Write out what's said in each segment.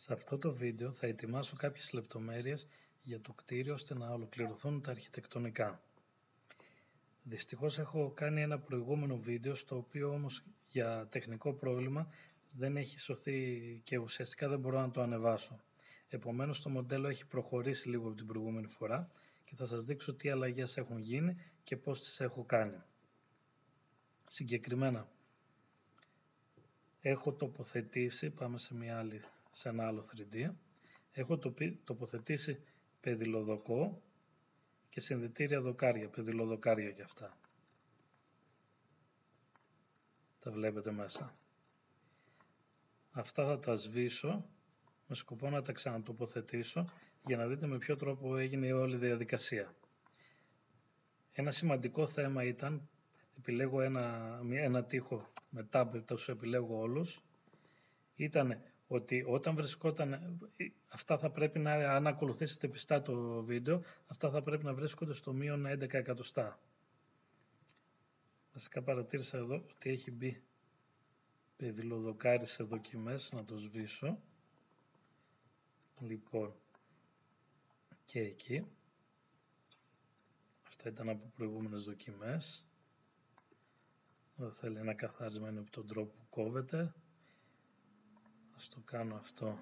Σε αυτό το βίντεο θα ετοιμάσω κάποιες λεπτομέρειες για το κτίριο ώστε να ολοκληρωθούν τα αρχιτεκτονικά. Δυστυχώς έχω κάνει ένα προηγούμενο βίντεο στο οποίο όμως για τεχνικό πρόβλημα δεν έχει σωθεί και ουσιαστικά δεν μπορώ να το ανεβάσω. Επομένως το μοντέλο έχει προχωρήσει λίγο από την προηγούμενη φορά και θα σας δείξω τι αλλαγές έχουν γίνει και πώς τις έχω κάνει. Συγκεκριμένα έχω τοποθετήσει, πάμε σε ένα άλλο 3D, έχω τοποθετήσει πεδιλοδοκό και συνδετήρια δοκάρια, πεδιλοδοκάρια και αυτά. Τα βλέπετε μέσα. Αυτά θα τα σβήσω με σκοπό να τα ξανατοποθετήσω για να δείτε με ποιο τρόπο έγινε όλη η διαδικασία. Ένα σημαντικό θέμα ήταν, επιλέγω ένα τοίχο με tab, τους επιλέγω όλους, ήταν ότι όταν βρισκόταν, αυτά θα πρέπει να, αν ακολουθήσετε πιστά το βίντεο, αυτά θα πρέπει να βρίσκονται στο μείον 11 εκατοστά. Βασικά παρατήρησα εδώ ότι έχει μπει πεδιλοδοκάρι σε δοκιμές, να το σβήσω. Λοιπόν, και εκεί. Αυτά ήταν από προηγούμενες δοκιμές. Εδώ θέλει ένα καθάρισμα, είναι από τον τρόπο που κόβεται. Ας το κάνω αυτό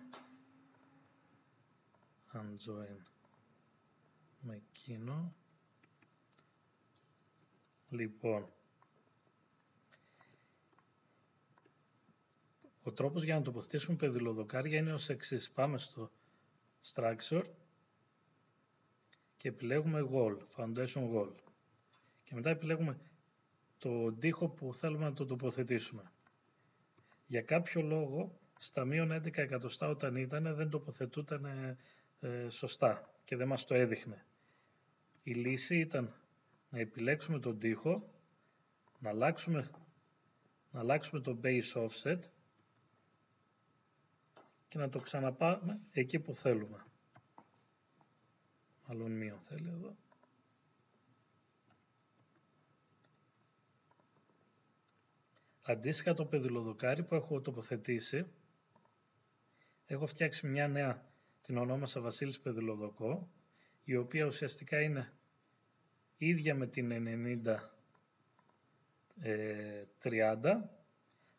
unjoin με εκείνο. Λοιπόν, ο τρόπος για να τοποθετήσουμε πεδιλοδοκάρια είναι ως εξής. Πάμε στο structure και επιλέγουμε wall, foundation wall και μετά επιλέγουμε το τοίχο που θέλουμε να το τοποθετήσουμε. Για κάποιο λόγο στα μείον 11 εκατοστά όταν ήταν δεν τοποθετούταν σωστά και δεν μας το έδειχνε. Η λύση ήταν να επιλέξουμε τον τοίχο, να αλλάξουμε το base offset και να το ξαναπάμε εκεί που θέλουμε. Μάλλον μείον θέλει εδώ. Αντίστοιχα το πεδιλοδοκάρι που έχω τοποθετήσει, έχω φτιάξει μια νέα, την ονόμασα Βασίλης Πεδιλοδοκό, η οποία ουσιαστικά είναι ίδια με την 90-30,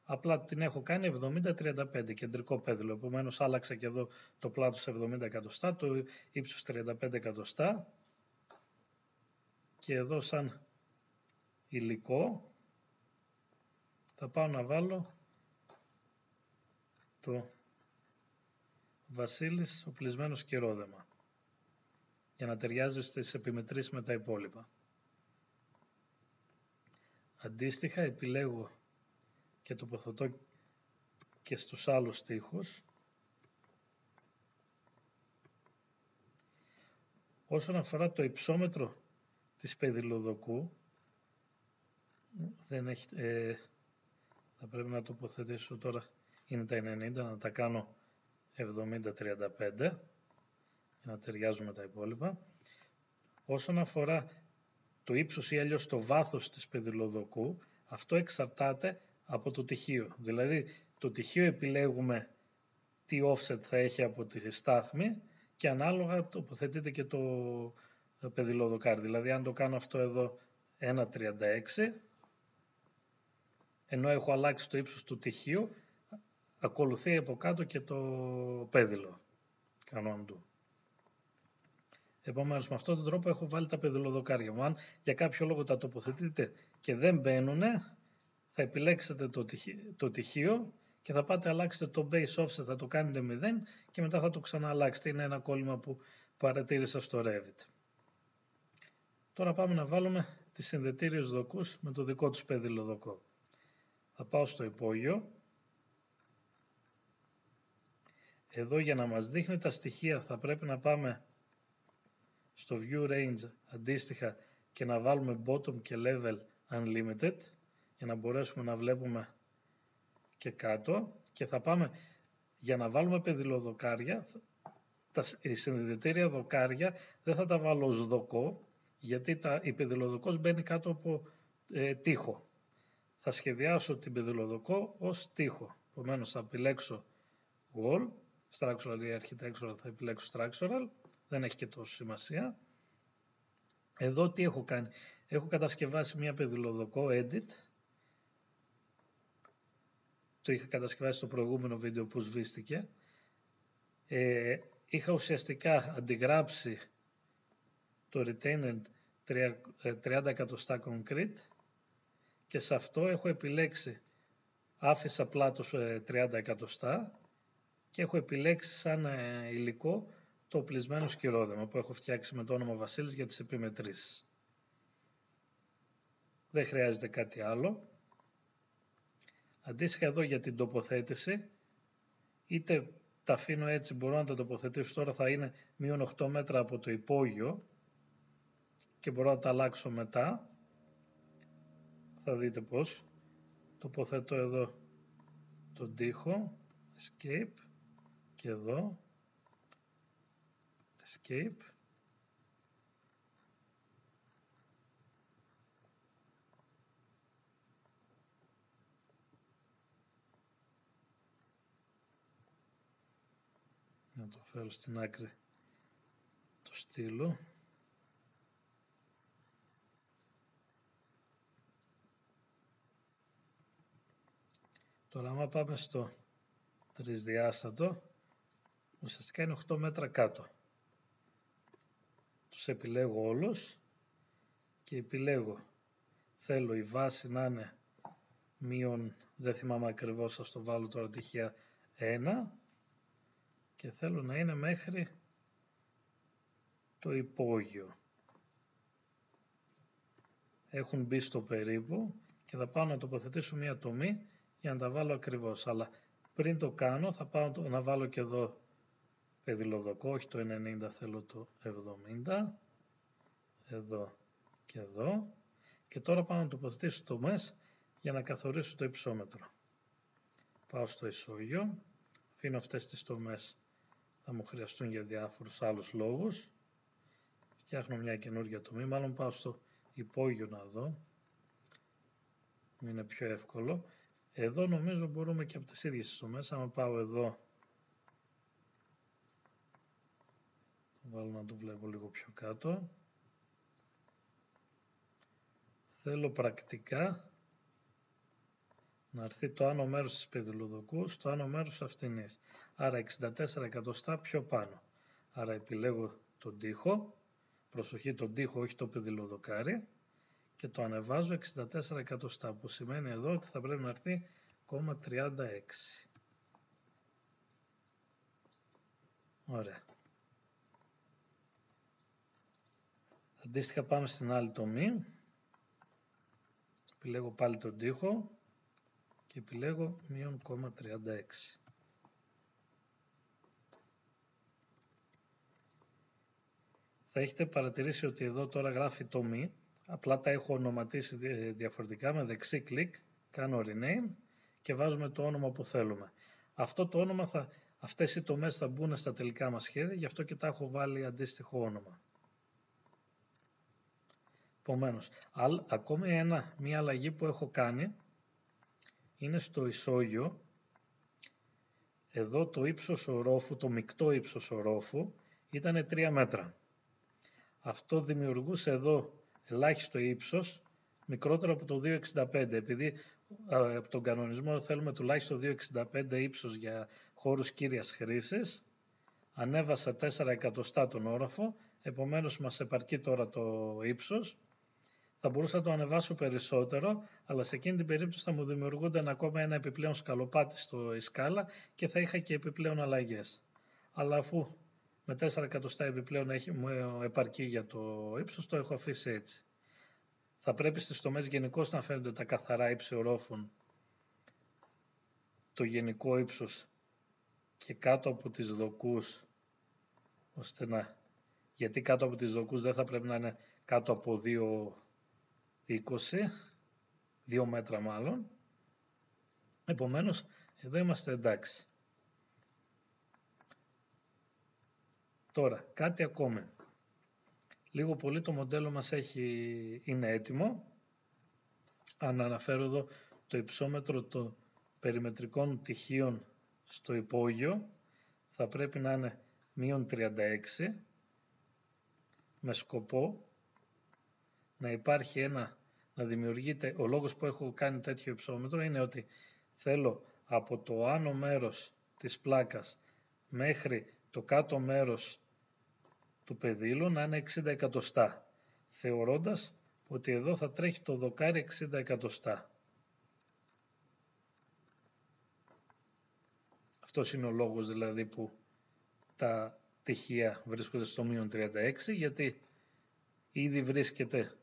απλά την έχω κάνει 70-35, κεντρικό πέδιλο, επομένως άλλαξα και εδώ το πλάτος σε 70 εκατοστά, το ύψος 35 εκατοστά και εδώ σαν υλικό θα πάω να βάλω το Βασίλης οπλισμένος κυρόδεμα για να ταιριάζει στις επιμετρήσεις με τα υπόλοιπα. Αντίστοιχα επιλέγω και τοποθετώ και στους άλλους τοίχους. Όσον αφορά το υψόμετρο της πεδιλοδοκού, δεν έχει, θα πρέπει να τοποθετήσω τώρα, είναι τα 90, να τα κάνω 70-35 για να ταιριάζουν με τα υπόλοιπα. Όσον αφορά το ύψος ή αλλιώς το βάθος της πεδιλοδοκού, αυτό εξαρτάται από το τυχείο. Δηλαδή το τυχείο επιλέγουμε τι offset θα έχει από τη στάθμη και ανάλογα τοποθετείται και το πεδιλοδοκάρι. Δηλαδή αν το κάνω αυτό εδώ 1,36, ενώ έχω αλλάξει το ύψος του τυχείου, ακολουθεί από κάτω και το πέδιλο. Κάνω undo. Επομένως με αυτόν τον τρόπο έχω βάλει τα πεδιλοδοκάρια μου. Αν για κάποιο λόγο τα τοποθετείτε και δεν μπαίνουν, θα επιλέξετε το τυχείο και θα πάτε αλλάξετε το base offset, θα το κάνετε 0 και μετά θα το ξανααλλάξετε. Είναι ένα κόλλημα που παρατήρησα στο Revit. Τώρα πάμε να βάλουμε τις συνδετήριες δοκούς με το δικό τους πεδιλοδοκό. Θα πάω στο υπόγειο. Εδώ για να μας δείχνει τα στοιχεία θα πρέπει να πάμε στο View Range αντίστοιχα και να βάλουμε Bottom και Level Unlimited για να μπορέσουμε να βλέπουμε και κάτω και θα πάμε για να βάλουμε πεδιλοδοκάρια, η συνδετήρια δοκάρια δεν θα τα βάλω ως δοκό γιατί η πεδιλοδοκός μπαίνει κάτω από τοίχο. Θα σχεδιάσω την πεδιλοδοκό ως τοίχο. Επομένως θα επιλέξω Wall, structural ή architectural, θα επιλέξω structural, δεν έχει και τόσο σημασία. Εδώ τι έχω κάνει, έχω κατασκευάσει μια πεδιλοδοκό edit, το είχα κατασκευάσει στο προηγούμενο βίντεο που σβήστηκε. Είχα ουσιαστικά αντιγράψει το retained 30 εκατοστά concrete και σε αυτό έχω επιλέξει, άφησα πλάτος 30 εκατοστά και έχω επιλέξει σαν υλικό το οπλισμένο σκυρόδεμα που έχω φτιάξει με το όνομα Βασίλης για τις επιμετρήσεις. Δεν χρειάζεται κάτι άλλο. Αντίστοιχα εδώ για την τοποθέτηση, είτε τα αφήνω έτσι, μπορώ να τα τοποθετήσω, τώρα θα είναι μείον 8 μέτρα από το υπόγειο και μπορώ να τα αλλάξω μετά. Θα δείτε πώς. Τοποθετώ εδώ τον τοίχο, escape, και εδώ, escape. Να το φέρω στην άκρη, το στείλω. Τώρα άμα πάμε στο τρισδιάστατο, ουσιαστικά είναι 8 μέτρα κάτω. Τους επιλέγω όλους και επιλέγω, θέλω η βάση να είναι μείον, δεν θυμάμαι ακριβώς, θα το βάλω τώρα τυχαία 1 και θέλω να είναι μέχρι το υπόγειο. Έχουν μπει στο περίπου και θα πάω να τοποθετήσω μια τομή για να τα βάλω ακριβώς, αλλά πριν το κάνω θα πάω να βάλω και εδώ πεδιλοδοκό, όχι το 90, θέλω το 70, εδώ και εδώ, και τώρα πάω να τοποθετήσω τομές για να καθορίσω το υψόμετρο. Πάω στο ισόγειο, αφήνω αυτές τις τομές, θα μου χρειαστούν για διάφορους άλλους λόγους, φτιάχνω μια καινούργια τομή, μάλλον πάω στο υπόγειο να δω, είναι πιο εύκολο. Εδώ νομίζω μπορούμε και από τις ίδιες τις τομές, άμα πάω εδώ, το βάλω να το βλέπω λίγο πιο κάτω, θέλω πρακτικά να έρθει το άνω μέρος της πεδιλοδοκού στο άνω μέρος αυτινής, άρα 64 εκατοστά πιο πάνω. Άρα επιλέγω τον τοίχο, προσοχή τον τοίχο, όχι το πεδιλοδοκάρι, και το ανεβάζω 64 εκατοστά, που σημαίνει εδώ ότι θα πρέπει να έρθει 0,36. Ωραία. Αντίστοιχα πάμε στην άλλη τομή, επιλέγω πάλι τον τοίχο και επιλέγω μείον 0,36. Θα έχετε παρατηρήσει ότι εδώ τώρα γράφει τομή, απλά τα έχω ονοματίσει διαφορετικά, με δεξί κλικ κάνω rename και βάζουμε το όνομα που θέλουμε. Αυτό το όνομα αυτές οι τομές θα μπουν στα τελικά μας σχέδια, γι' αυτό και τα έχω βάλει αντίστοιχο όνομα. Επομένως, ακόμη μία αλλαγή που έχω κάνει είναι στο ισόγειο. Εδώ το ύψος ορόφου, το μεικτό ύψος ορόφου ήταν 3 μέτρα. Αυτό δημιουργούσε εδώ ελάχιστο ύψος, μικρότερο από το 2,65. Επειδή από τον κανονισμό θέλουμε τουλάχιστον 2,65 ύψος για χώρους κύριας χρήσης, ανέβασα 4 εκατοστά τον όροφο, επομένως μας επαρκεί τώρα το ύψος. Θα μπορούσα να το ανεβάσω περισσότερο, αλλά σε εκείνη την περίπτωση θα μου δημιουργούνταν ακόμα ένα επιπλέον σκαλοπάτι στο σκάλα και θα είχα και επιπλέον αλλαγές. Αλλά αφού με 4 εκατοστά επιπλέον μου επαρκεί για το ύψος, το έχω αφήσει έτσι. Θα πρέπει στις τομές γενικώς να φαίνονται τα καθαρά ύψη ορόφων, το γενικό ύψος και κάτω από τις δοκούς, γιατί κάτω από τις δοκούς δεν θα πρέπει να είναι κάτω από 2 μέτρα μάλλον, επομένως εδώ είμαστε εντάξει. Τώρα κάτι ακόμη, λίγο πολύ το μοντέλο μας είναι έτοιμο. Αν αναφέρω εδώ το υψόμετρο των περιμετρικών τυχείων στο υπόγειο, θα πρέπει να είναι -36 με σκοπό να υπάρχει να δημιουργείται, ο λόγος που έχω κάνει τέτοιο υψόμετρο είναι ότι θέλω από το άνω μέρος της πλάκας μέχρι το κάτω μέρος του πεδίλου να είναι 60 εκατοστά, θεωρώντας ότι εδώ θα τρέχει το δοκάρι 60 εκατοστά. Αυτός είναι ο λόγος δηλαδή που τα τυχεία βρίσκονται στο -36, γιατί ήδη βρίσκεται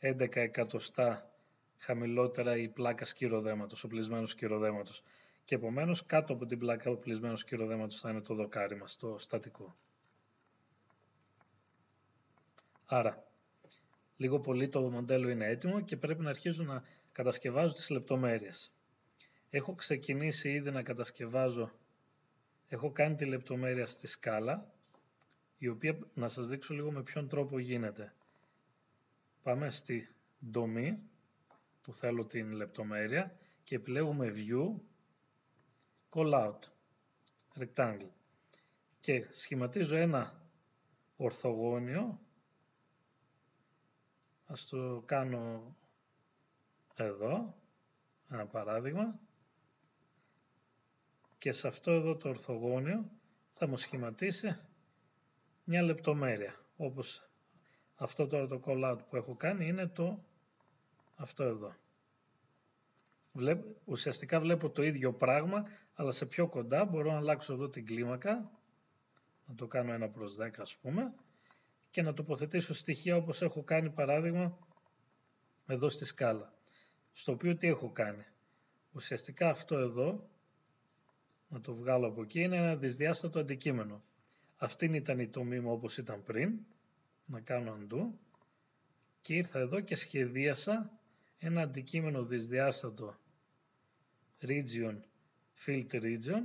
11 εκατοστά χαμηλότερα η πλάκα σκυροδέματος, ο πλεισμένος σκυροδέματος. Και επομένως κάτω από την πλάκα πλεισμένου σκυροδέματος θα είναι το δοκάρι μας, το στατικό. Άρα, λίγο πολύ το μοντέλο είναι έτοιμο και πρέπει να αρχίζω να κατασκευάζω τις λεπτομέρειες. Έχω ξεκινήσει ήδη να κατασκευάζω, έχω κάνει τη λεπτομέρεια στη σκάλα, η οποία να σας δείξω λίγο με ποιον τρόπο γίνεται. Πάμε στη δομή που θέλω την λεπτομέρεια και επιλέγουμε View, Call Out, Rectangle και σχηματίζω ένα ορθογώνιο. Ας το κάνω εδώ, ένα παράδειγμα, και σε αυτό εδώ το ορθογώνιο θα μου σχηματίσει μια λεπτομέρεια, όπως αυτό τώρα το call out που έχω κάνει είναι αυτό εδώ. Ουσιαστικά βλέπω το ίδιο πράγμα, αλλά σε πιο κοντά μπορώ να αλλάξω εδώ την κλίμακα, να το κάνω 1:10 ας πούμε, και να τοποθετήσω στοιχεία όπως έχω κάνει παράδειγμα εδώ στη σκάλα. Στο οποίο τι έχω κάνει. Ουσιαστικά αυτό εδώ, να το βγάλω από εκεί, είναι ένα δυσδιάστατο αντικείμενο. Αυτή ήταν η τομή μου όπως ήταν πριν, να κάνω undo και ήρθα εδώ και σχεδίασα ένα αντικείμενο δυσδιάστατο region, field region,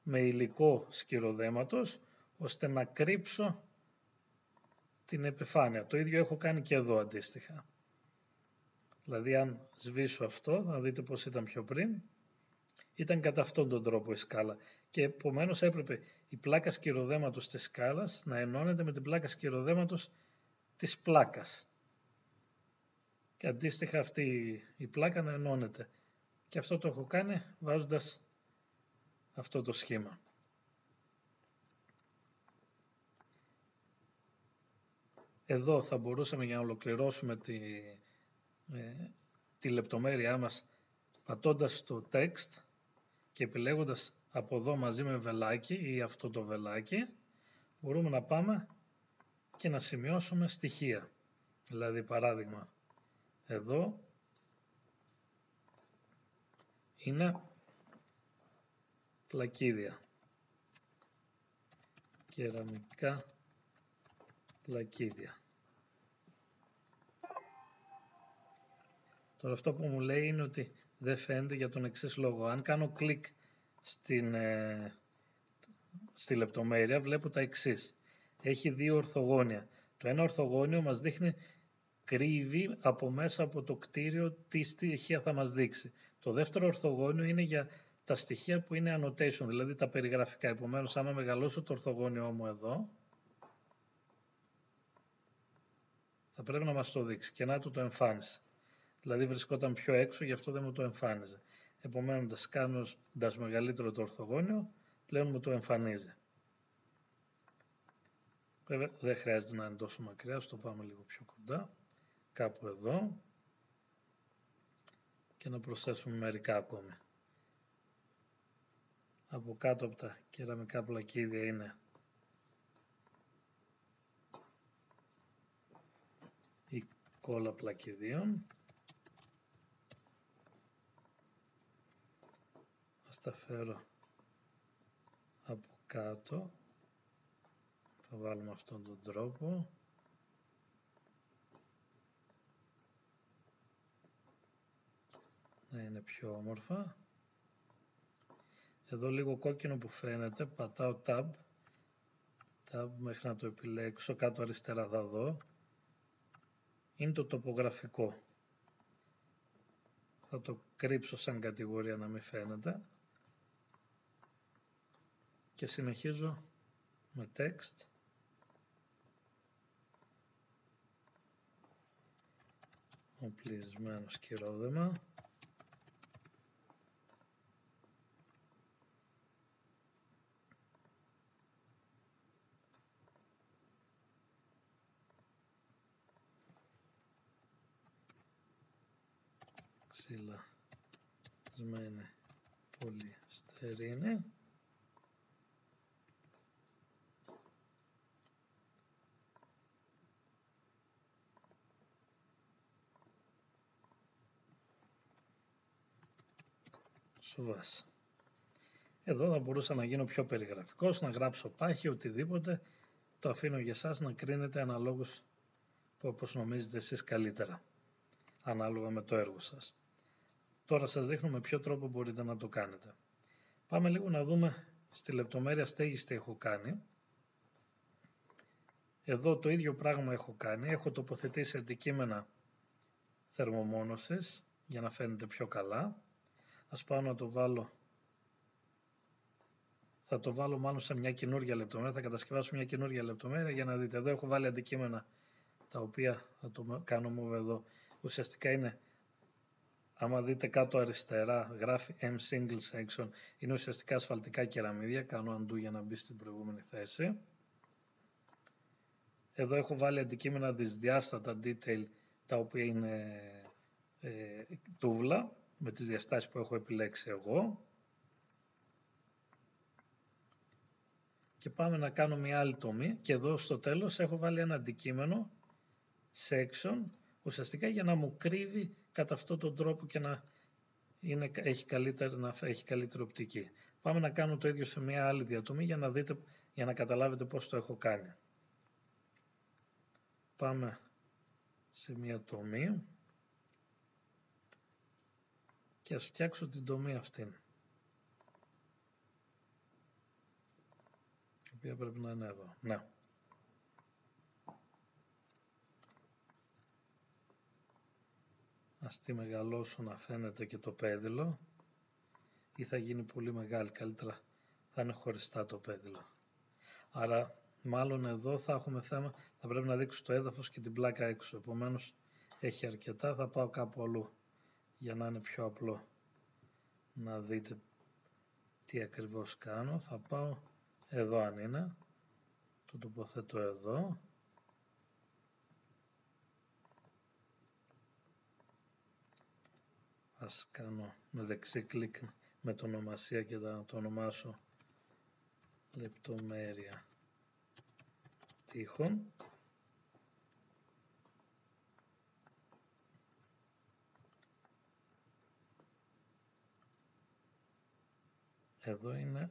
με υλικό σκυροδέματος, ώστε να κρύψω την επιφάνεια. Το ίδιο έχω κάνει και εδώ αντίστοιχα. Δηλαδή αν σβήσω αυτό, θα δείτε πως ήταν πιο πριν, ήταν κατά αυτόν τον τρόπο η σκάλα. Και επομένως έπρεπε η πλάκα σκυροδέματος της σκάλας να ενώνεται με την πλάκα σκυροδέματος της πλάκας. Και αντίστοιχα αυτή η πλάκα να ενώνεται. Και αυτό το έχω κάνει βάζοντας αυτό το σχήμα. Εδώ θα μπορούσαμε για να ολοκληρώσουμε τη λεπτομέρειά μας πατώντας το text και επιλέγοντας από εδώ μαζί με βελάκι ή αυτό το βελάκι, μπορούμε να πάμε και να σημειώσουμε στοιχεία. Δηλαδή παράδειγμα, εδώ είναι πλακίδια, κεραμικά πλακίδια. Τώρα αυτό που μου λέει είναι ότι δεν φαίνεται για τον εξής λόγο. Αν κάνω κλικ στη λεπτομέρεια βλέπω τα εξής. Έχει δύο ορθογώνια. Το ένα ορθογώνιο μας δείχνει, κρύβει από μέσα από το κτίριο τι στοιχεία θα μας δείξει. Το δεύτερο ορθογώνιο είναι για τα στοιχεία που είναι annotation, δηλαδή τα περιγραφικά. Επομένως, άμα μεγαλώσω το ορθογώνιό μου εδώ, θα πρέπει να μας το δείξει. Και να το εμφάνισε. Δηλαδή βρισκόταν πιο έξω, γι' αυτό δεν μου το εμφάνιζε. Επομένως, κάνοντας μεγαλύτερο το ορθογώνιο, πλέον μου το εμφανίζει. Βέβαια, δεν χρειάζεται να είναι τόσο μακριά, στο πάμε λίγο πιο κοντά, κάπου εδώ, και να προσθέσουμε μερικά ακόμη. Από κάτω από τα κεραμικά πλακίδια είναι η κόλλα πλακιδίων. Ας τα φέρω από κάτω. Θα βάλουμε αυτόν τον τρόπο. Να είναι πιο όμορφα. Εδώ λίγο κόκκινο που φαίνεται, πατάω Tab μέχρι να το επιλέξω, κάτω αριστερά θα δω. Είναι το τοπογραφικό. Θα το κρύψω σαν κατηγορία να μην φαίνεται. και συνεχίζω με text. Οπλισμένο σκυρόδεμα. Ξυλασμένη πολυστερίνη. Σοβάς. Εδώ θα μπορούσα να γίνω πιο περιγραφικός, να γράψω πάχη, οτιδήποτε. Το αφήνω για εσάς να κρίνετε αναλόγως όπως νομίζετε εσείς καλύτερα, ανάλογα με το έργο σας. Τώρα σας δείχνω με ποιο τρόπο μπορείτε να το κάνετε. Πάμε λίγο να δούμε στη λεπτομέρεια στέγης τι έχω κάνει. Εδώ το ίδιο πράγμα έχω κάνει. Έχω τοποθετήσει αντικείμενα θερμομόνωσης για να φαίνεται πιο καλά. Ας πάω να το βάλω. Θα το βάλω μάλλον σε μια καινούργια λεπτομέρεια. Θα κατασκευάσω μια καινούργια λεπτομέρεια για να δείτε. Εδώ έχω βάλει αντικείμενα τα οποία θα το κάνω move εδώ. Ουσιαστικά είναι, άμα δείτε κάτω αριστερά, γράφει M single section. Είναι ουσιαστικά ασφαλτικά κεραμίδια. Κάνω undo για να μπει στην προηγούμενη θέση. Εδώ έχω βάλει αντικείμενα δυσδιάστατα detail, τα οποία είναι τούβλα, με τις διαστάσεις που έχω επιλέξει εγώ. Και πάμε να κάνω μια άλλη τομή και εδώ στο τέλος έχω βάλει ένα αντικείμενο section, ουσιαστικά για να μου κρύβει κατά αυτόν τον τρόπο και να έχει καλύτερη οπτική. Πάμε να κάνω το ίδιο σε μια άλλη διατομή για να καταλάβετε πώς το έχω κάνει. Πάμε σε μια τομή και ας φτιάξω την τομή αυτήν, η οποία πρέπει να είναι εδώ. Ναι. Ας τη μεγαλώσω να φαίνεται και το πέδιλο, ή θα γίνει πολύ μεγάλη, καλύτερα θα είναι χωριστά το πέδιλο. Άρα μάλλον εδώ θα έχουμε θέμα, θα πρέπει να δείξω το έδαφος και την πλάκα έξω, επομένως έχει αρκετά, θα πάω κάπου αλλού για να είναι πιο απλό να δείτε τι ακριβώς κάνω. Θα πάω εδώ αν είναι, το τοποθέτω εδώ. Ας κάνω με δεξί κλικ με το ονομασία και θα το ονομάσω λεπτομέρεια τείχων. Εδώ είναι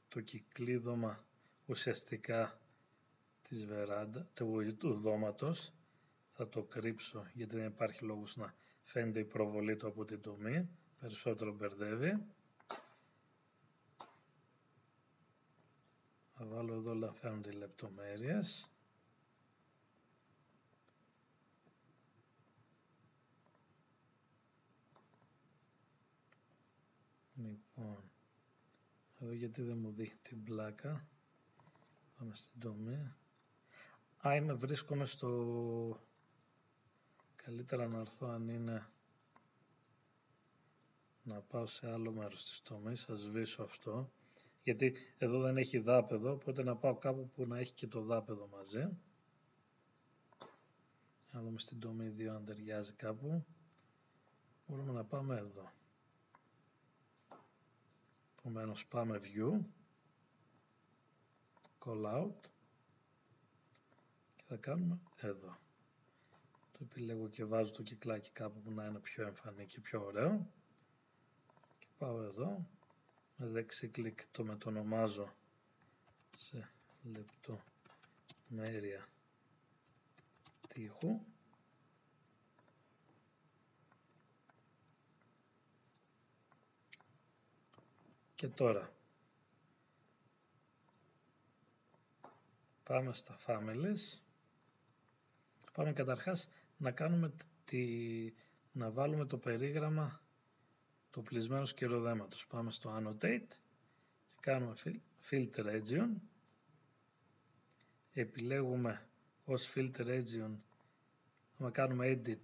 το κυκλίδωμα ουσιαστικά της βεράντα, του δώματος. Θα το κρύψω γιατί δεν υπάρχει λόγος να φαίνεται η προβολή του από την τομή. Περισσότερο μπερδεύει. Θα βάλω εδώ να φαίνονται οι λεπτομέρειες. Λοιπόν, εδώ γιατί δεν μου δείχνει την πλάκα. Πάμε στην τομή. Βρίσκομαι στο... Καλύτερα να έρθω αν είναι να πάω σε άλλο μέρος της τομής. Θα σβήσω αυτό. Γιατί εδώ δεν έχει δάπεδο, οπότε να πάω κάπου που να έχει και το δάπεδο μαζί. Να δούμε στην τομή 2 αν ταιριάζει κάπου. Μπορούμε να πάμε εδώ. Επομένως πάμε View, Call Out και θα κάνουμε εδώ. Το επιλέγω και βάζω το κυκλάκι κάπου που να είναι πιο εμφανή και πιο ωραίο. Και πάω εδώ, με δεξί κλικ το μετονομάζω σε λεπτομέρεια τείχου. Και τώρα πάμε στα Families. Πάμε καταρχάς να κάνουμε να βάλουμε το περίγραμμα του πλεισμένου σκυροδέματος. Πάμε στο Annotate και κάνουμε filter region, επιλέγουμε ως filter region, να κάνουμε edit,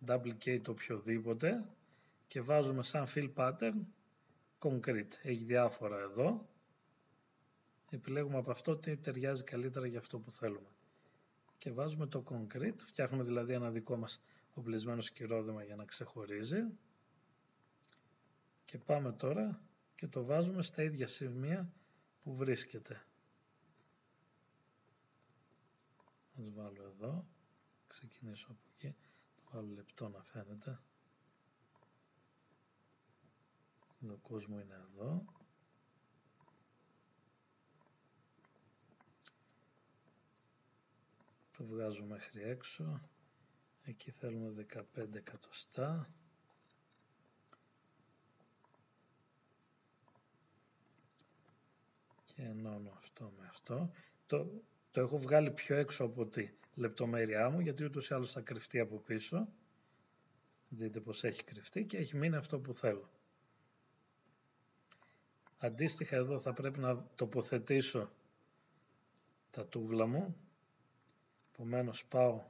duplicate οποιοδήποτε και βάζουμε σαν fill pattern concrete. Έχει διάφορα εδώ. Επιλέγουμε από αυτό τι ταιριάζει καλύτερα για αυτό που θέλουμε. Και βάζουμε το concrete, φτιάχνουμε δηλαδή ένα δικό μας οπλισμένο σκυρόδεμα για να ξεχωρίζει. Και πάμε τώρα και το βάζουμε στα ίδια σημεία που βρίσκεται. Ας βάλω εδώ, ξεκινήσω από εκεί, το βάλω λεπτό να φαίνεται. Ο κόσμος είναι εδώ. Το βγάζω μέχρι έξω. Εκεί θέλουμε 15 εκατοστά. Και ενώνω αυτό με αυτό. Το έχω βγάλει πιο έξω από τη λεπτομέρειά μου, γιατί ούτως ή άλλως θα κρυφτεί από πίσω. Δείτε πως έχει κρυφτεί και έχει μείνει αυτό που θέλω. Αντίστοιχα εδώ θα πρέπει να τοποθετήσω τα τούβλα μου. Επομένως πάω,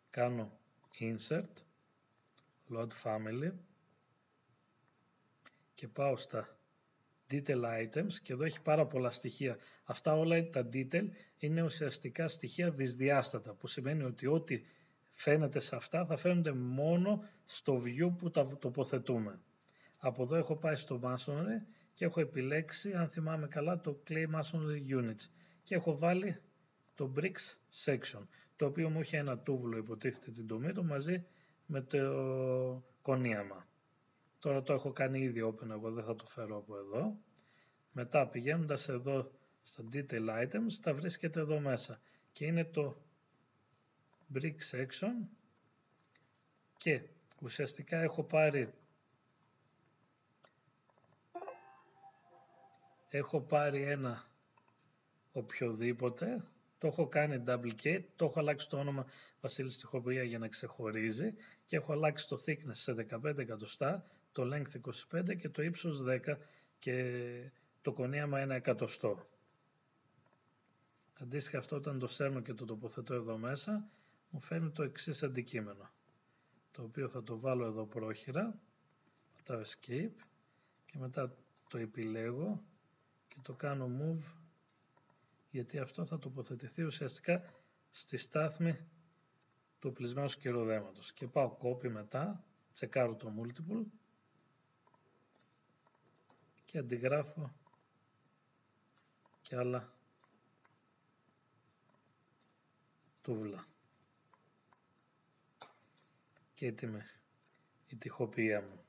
κάνω Insert, Load Family και πάω στα Detail Items και εδώ έχει πάρα πολλά στοιχεία. Αυτά όλα τα Detail είναι ουσιαστικά στοιχεία δυσδιάστατα, που σημαίνει ότι ό,τι φαίνεται σε αυτά θα φαίνονται μόνο στο view που τα τοποθετούμε. Από εδώ έχω πάει στο Masonry και έχω επιλέξει, αν θυμάμαι καλά, το Clay Masonry Units και έχω βάλει το Bricks Section, το οποίο μου είχε ένα τούβλο, υποτίθεται, την τομή του μαζί με το κονίαμα. Τώρα το έχω κάνει ήδη open, εγώ δεν θα το φέρω από εδώ. Μετά πηγαίνοντας εδώ στα Detail Items, τα βρίσκεται εδώ μέσα και είναι το Brick Section και ουσιαστικά έχω πάρει ένα οποιοδήποτε, το έχω κάνει duplicate, το έχω αλλάξει το όνομα Βασίλης Τυχοπία για να ξεχωρίζει και έχω αλλάξει το thickness σε 15 εκατοστά, το length 25 και το ύψος 10 και το κονίαμα 1 εκατοστό. Αντίστοιχα αυτό όταν το σέρνω και το τοποθετώ εδώ μέσα, μου φέρνει το εξής αντικείμενο, το οποίο θα το βάλω εδώ πρόχειρα, πατάω escape και μετά το επιλέγω και το κάνω move, γιατί αυτό θα τοποθετηθεί ουσιαστικά στη στάθμη του οπλισμένου σκυροδέματος. Και πάω copy μετά, τσεκάρω το multiple και αντιγράφω και άλλα τούβλα. Και έτοιμη η τοιχοποιία μου.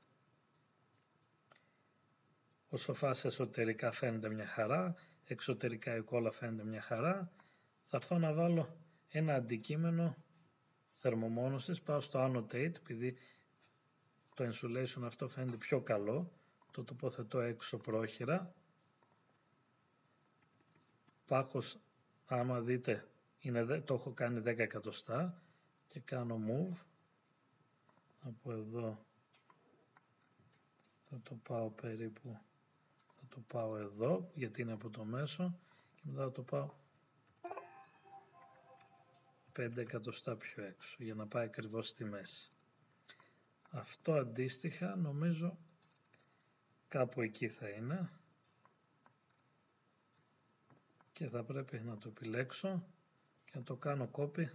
Ο σοφάς εσωτερικά φαίνεται μια χαρά, εξωτερικά η κόλλα φαίνεται μια χαρά. Θα έρθω να βάλω ένα αντικείμενο θερμομόνωσης, πάω στο Annotate, επειδή το insulation αυτό φαίνεται πιο καλό, το τοποθετώ έξω πρόχειρα. Πάχος, άμα δείτε, το έχω κάνει 10 εκατοστά και κάνω move. Από εδώ θα το πάω περίπου, θα το πάω εδώ, γιατί είναι από το μέσο και μετά θα το πάω 5 εκατοστά πιο έξω για να πάει ακριβώς στη μέση. Αυτό αντίστοιχα νομίζω κάπου εκεί θα είναι και θα πρέπει να το επιλέξω και να το κάνω copy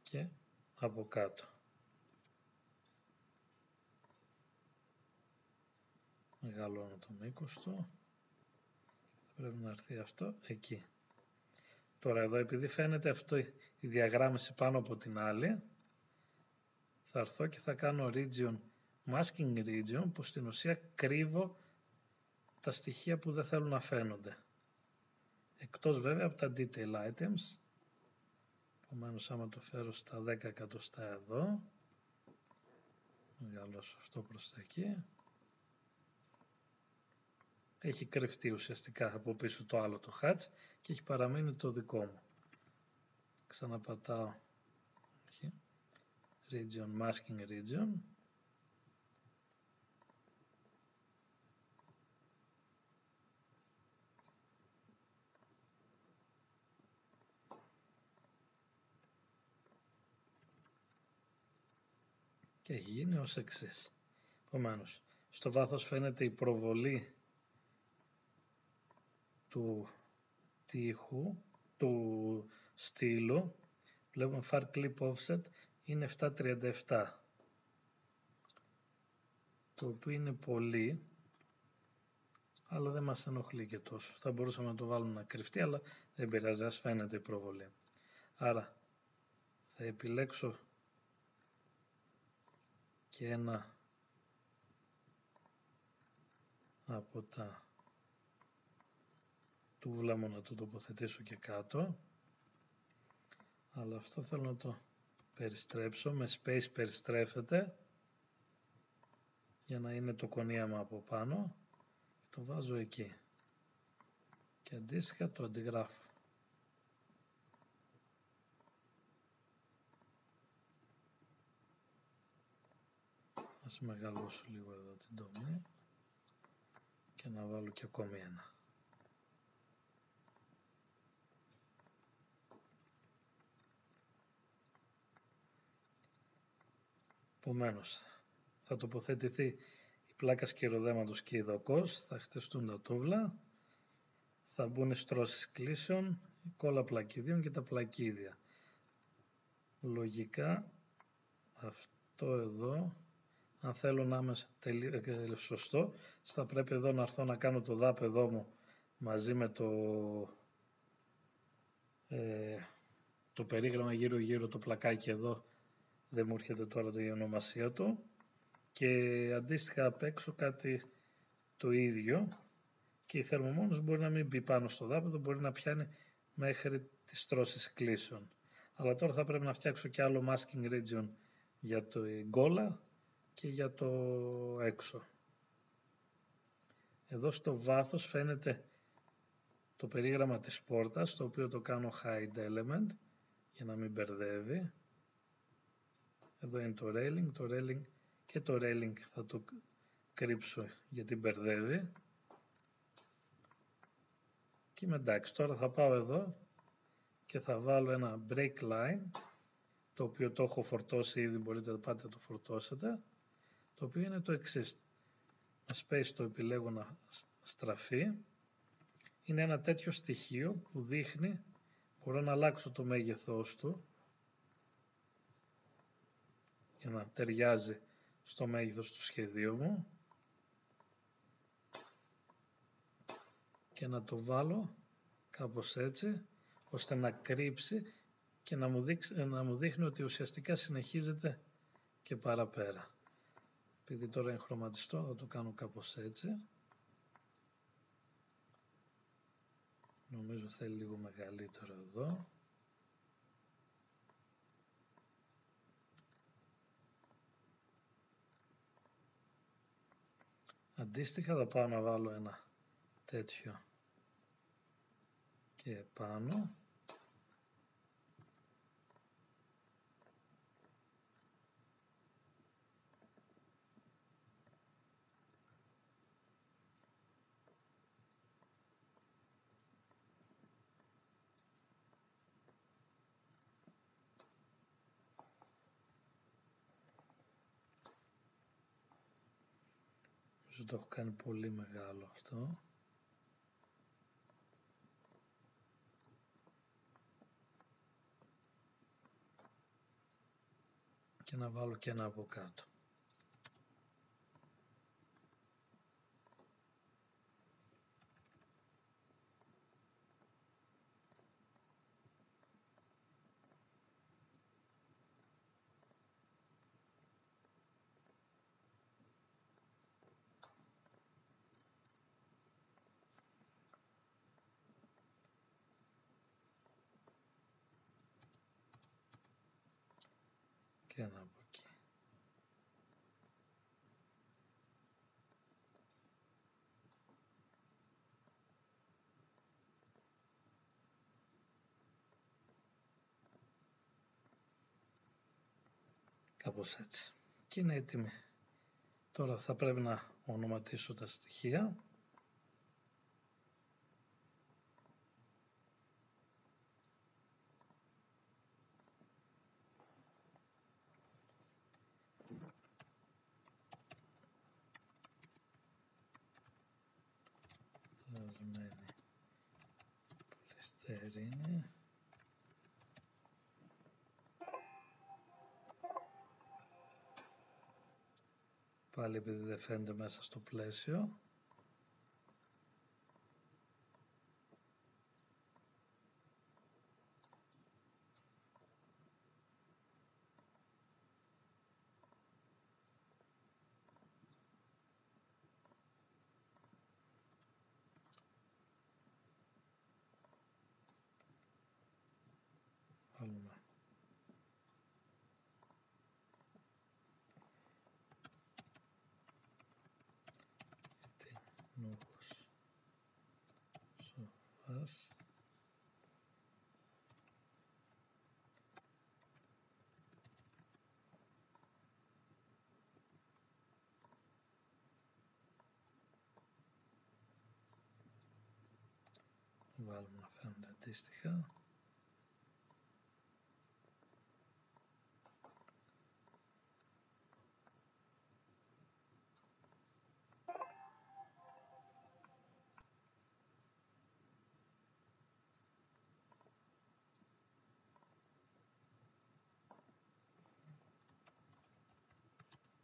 και από κάτω. Μεγαλώνω το μήκος του, πρέπει να έρθει αυτό εκεί. Τώρα εδώ επειδή φαίνεται αυτό η διαγράμμιση πάνω από την άλλη, θα έρθω και θα κάνω region, masking region, που στην ουσία κρύβω τα στοιχεία που δεν θέλουν να φαίνονται. Εκτός βέβαια από τα detail items, επομένως άμα το φέρω στα 10 εκατοστά εδώ, μεγαλώσω αυτό προς τα εκεί, έχει κρυφτεί ουσιαστικά από πίσω το άλλο το hatch και έχει παραμείνει το δικό μου. Ξαναπατάω region, masking region και έχει γίνει ως εξής. Επομένως, στο βάθος φαίνεται η προβολή του τοίχου, του στήλου. Βλέπουμε far clip offset είναι 737, το οποίο είναι πολύ, αλλά δεν μας ενοχλεί και τόσο. Θα μπορούσαμε να το βάλουμε να κρυφτεί, αλλά δεν πειράζει, ας φαίνεται η προβολή. Άρα θα επιλέξω και ένα από τα τούβλα μου να το τοποθετήσω και κάτω, αλλά αυτό θέλω να το περιστρέψω, με space περιστρέφεται για να είναι το κονίαμα από πάνω, το βάζω εκεί και αντίστοιχα το αντιγράφω. Ας μεγαλώσω λίγο εδώ την τομή και να βάλω και ακόμη ένα. Επομένως, θα τοποθετηθεί η πλάκα σκυροδέματος και η δοκός, θα χτιστούν τα τούβλα, θα μπουν οι στρώσεις κλείσεων, η κόλλα πλακίδιων και τα πλακίδια. Λογικά αυτό εδώ, αν θέλω να είμαι σωστό, θα πρέπει εδώ να έρθω να κάνω το δάπεδό μου μαζί με το περίγραμμα γύρω το πλακάκι εδώ, δεν μου έρχεται τώρα η ονομασία του, και αντίστοιχα απ' έξω κάτι το ίδιο, και η θερμομόνος μπορεί να μην μπει πάνω στο δάπεδο, μπορεί να πιάνει μέχρι τις στρώσεις κλείσεων. Αλλά τώρα θα πρέπει να φτιάξω και άλλο masking region για το γκόλα και για το έξω. Εδώ στο βάθος φαίνεται το περίγραμμα της πόρτας, το οποίο το κάνω hide element για να μην μπερδεύει. Εδώ είναι το railing και το railing θα το κρύψω γιατί μπερδεύει. Και είμαι εντάξει. Τώρα θα πάω εδώ και θα βάλω ένα break line, το οποίο το έχω φορτώσει ήδη, μπορείτε να πάτε να το φορτώσετε, το οποίο είναι το εξής. Με space το επιλέγω να στραφεί. Είναι ένα τέτοιο στοιχείο που δείχνει, μπορώ να αλλάξω το μέγεθός του για να ταιριάζει στο μέγεθος του σχεδίου μου και να το βάλω κάπως έτσι, ώστε να κρύψει και να μου δείχνει ότι ουσιαστικά συνεχίζεται και παραπέρα. Επειδή τώρα είναι χρωματιστό, θα το κάνω κάπως έτσι. Νομίζω θέλει λίγο μεγαλύτερο εδώ. Αντίστοιχα θα πάω να βάλω ένα τέτοιο και πάνω. Το έχω κάνει πολύ μεγάλο αυτό. Και να βάλω και ένα από κάτω. Και ένα από εκεί. Κάπως έτσι. Και είναι έτοιμη. Τώρα θα πρέπει να ονοματίσω τα στοιχεία. Λασμένη πολυστερίνη. Πάλι επειδή δεν φαίνεται μέσα στο πλαίσιο. Βάλουμε νούχος σοφάς. Βάλουμε να φαίνονται αντίστοιχα.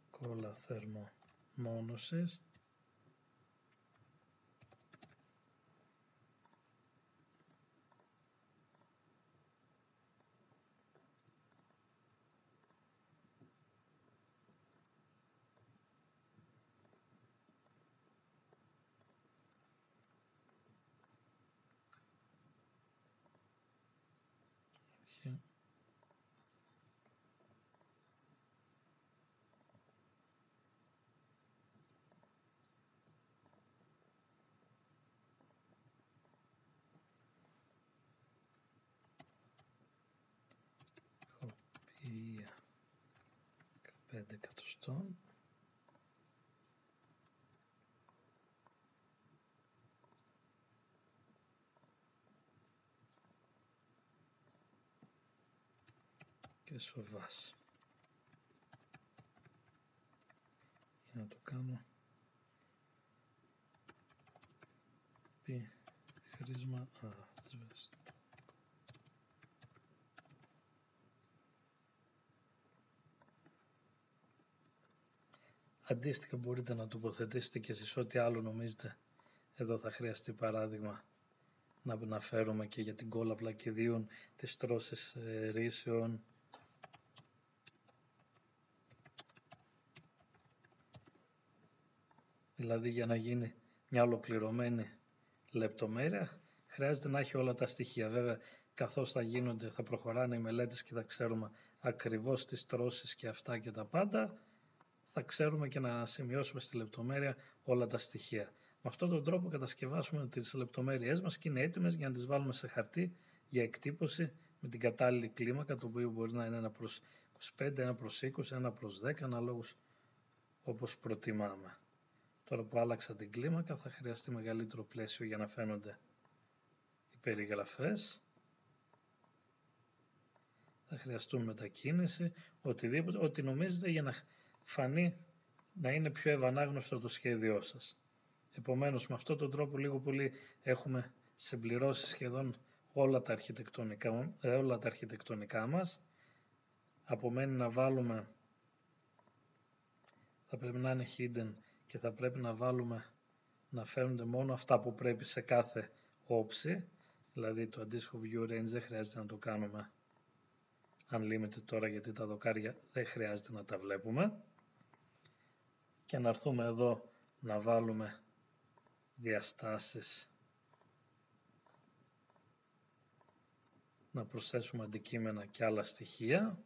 Κόλλα θερμομόνωσης. Κοπία 15 εκατοστών. Και σοβάς. Για να το κάνω πι χρήσμα ασβέστο. Αντίστοιχα μπορείτε να τοποθετήσετε και εσείς ό,τι άλλο νομίζετε. Εδώ θα χρειαστεί παράδειγμα να αναφέρουμε και για την κόλλα πλακιδίων, τις τρώσες ρήσεων. Δηλαδή για να γίνει μια ολοκληρωμένη λεπτομέρεια χρειάζεται να έχει όλα τα στοιχεία. Βέβαια καθώς θα προχωράνε οι μελέτες και θα ξέρουμε ακριβώς τις τρώσεις και αυτά και τα πάντα, θα ξέρουμε και να σημειώσουμε στη λεπτομέρεια όλα τα στοιχεία. Με αυτόν τον τρόπο κατασκευάσουμε τις λεπτομέρειές μας και είναι έτοιμες για να τις βάλουμε σε χαρτί για εκτύπωση με την κατάλληλη κλίμακα, το οποίο μπορεί να είναι 1/25, 1/20, 1/10, αναλόγως όπως προτιμάμε. Τώρα που άλλαξα την κλίμακα θα χρειαστεί μεγαλύτερο πλαίσιο για να φαίνονται οι περιγραφές. Θα χρειαστούν μετακίνηση, οτιδήποτε, ό,τι νομίζετε για να φανεί, να είναι πιο ευανάγνωστο το σχέδιό σας. Επομένως με αυτόν τον τρόπο λίγο πολύ έχουμε συμπληρώσει σχεδόν όλα τα αρχιτεκτονικά μας. Απομένει να βάλουμε, θα πρέπει να είναι hidden και θα πρέπει να βάλουμε να φαίνονται μόνο αυτά που πρέπει σε κάθε όψη. Δηλαδή το αντίστοιχο view range δεν χρειάζεται να το κάνουμε unlimited τώρα, γιατί τα δοκάρια δεν χρειάζεται να τα βλέπουμε. Και να έρθουμε εδώ να βάλουμε διαστάσεις, να προσθέσουμε αντικείμενα και άλλα στοιχεία.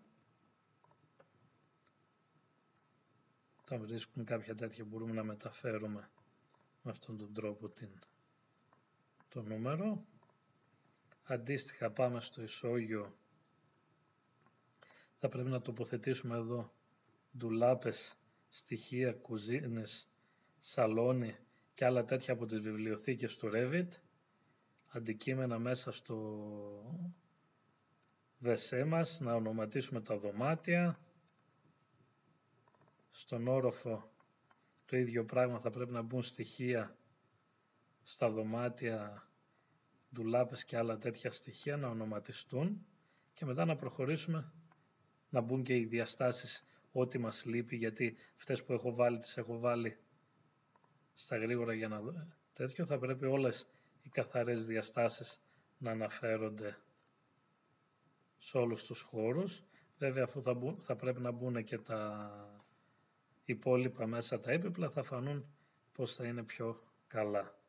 Όταν βρίσκουν κάποια τέτοια μπορούμε να μεταφέρουμε με αυτόν τον τρόπο το νούμερο. Αντίστοιχα πάμε στο ισόγειο. Θα πρέπει να τοποθετήσουμε εδώ ντουλάπες, στοιχεία, κουζίνες, σαλόνι και άλλα τέτοια από τις βιβλιοθήκες του Revit. Αντικείμενα μέσα στο WC μας, να ονοματίσουμε τα δωμάτια. Στον όροφο το ίδιο πράγμα, θα πρέπει να μπουν στοιχεία στα δωμάτια, ντουλάπες και άλλα τέτοια στοιχεία να ονοματιστούν και μετά να προχωρήσουμε να μπουν και οι διαστάσεις ό,τι μας λείπει, γιατί αυτές που έχω βάλει τις έχω βάλει στα γρήγορα για να δω τέτοιο. Θα πρέπει όλες οι καθαρές διαστάσεις να αναφέρονται σε όλους τους χώρους. Βέβαια αφού θα πρέπει να μπουν και τα υπόλοιπα μέσα τα έπιπλα, θα φανούν πως θα είναι πιο καλά.